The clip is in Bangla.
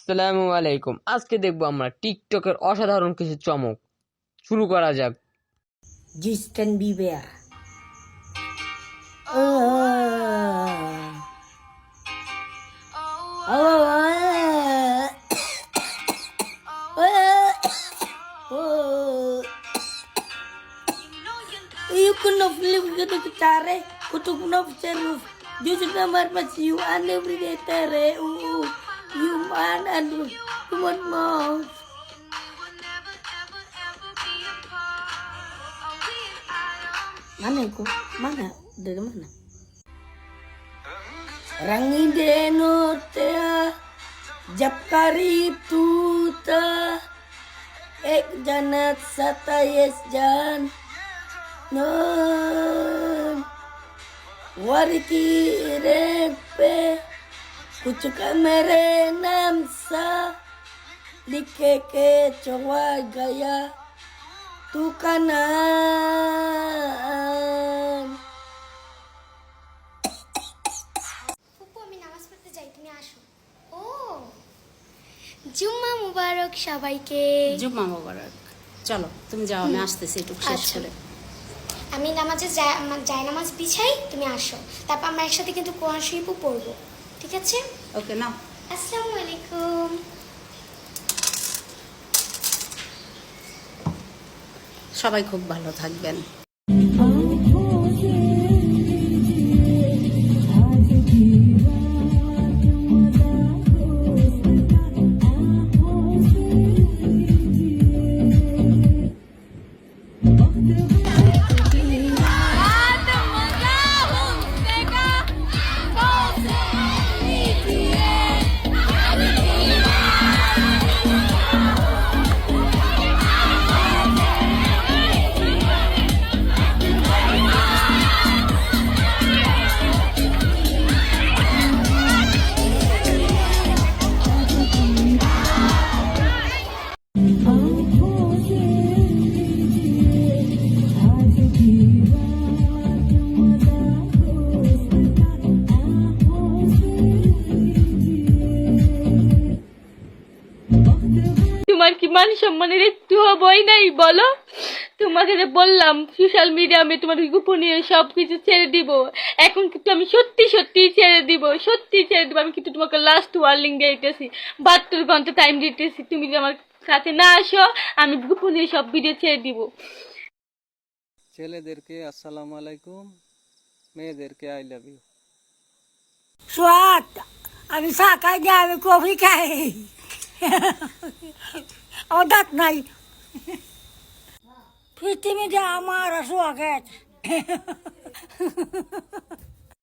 আসসালামু আলাইকুম। আজকে দেখবো আমরা টিকটকের অসাধারণ কিছু চমক। শুরু করা যাক। Justin Bieber. You couldn't live with the guitar, kutuk not serve. This is number but you and every day terre. You man and you want more. Mana ko? Mana? Dari mana? Rangi denote jab karib tuta ek janat satayes jan non wariti repe kuch kamere naam sa likhe ke chowa gaya tu kanan. ফুপু আমি নামাজ পড়তে যাই, তুমি আসো। ও জুম্মা মুবারক সবাইকে। জুম্মা মোবারক। চলো তুমি যাও, আমি আসতেছি একটু শেষ আচ্ছা। করে। আমি নামাজে যাই নামাজ বিছাই, তুমি আসো, তারপর আমরা একসাথে কিন্তু কোরআন শরীফও পড়বো, ঠিক আছে? ওকে নাও। আসসালামু আলাইকুম। সবাই খুব ভালো থাকবেন। তোমার কি মান সম্মানের একটু বই নাই বলো? তোমাকে যে বললাম সোশ্যাল মিডিয়া আমি তোমার গোপনীয় সবকিছু ছেড়ে দিব, এখন কিন্তু আমি সত্যি সত্যি ছেড়ে দিব, আমি কিন্তু তোমাকে লাস্ট ওয়ার্নিং দিতেছি, 72 ঘন্টা টাইম দিতেছি। তুমি যদি আমার সাথে না আসো আমি গোপনীয় সব ভিডিও ছেড়ে দিব। ছেলেদেরকে আসসালামু আলাইকুম, মেয়েদেরকে আই লাভ ইউ। Suat, আমি চা খাই না, আমি কফি খাই। আমার দাঁত নাই। পৃথিবীতে আমার সোয়াগেট।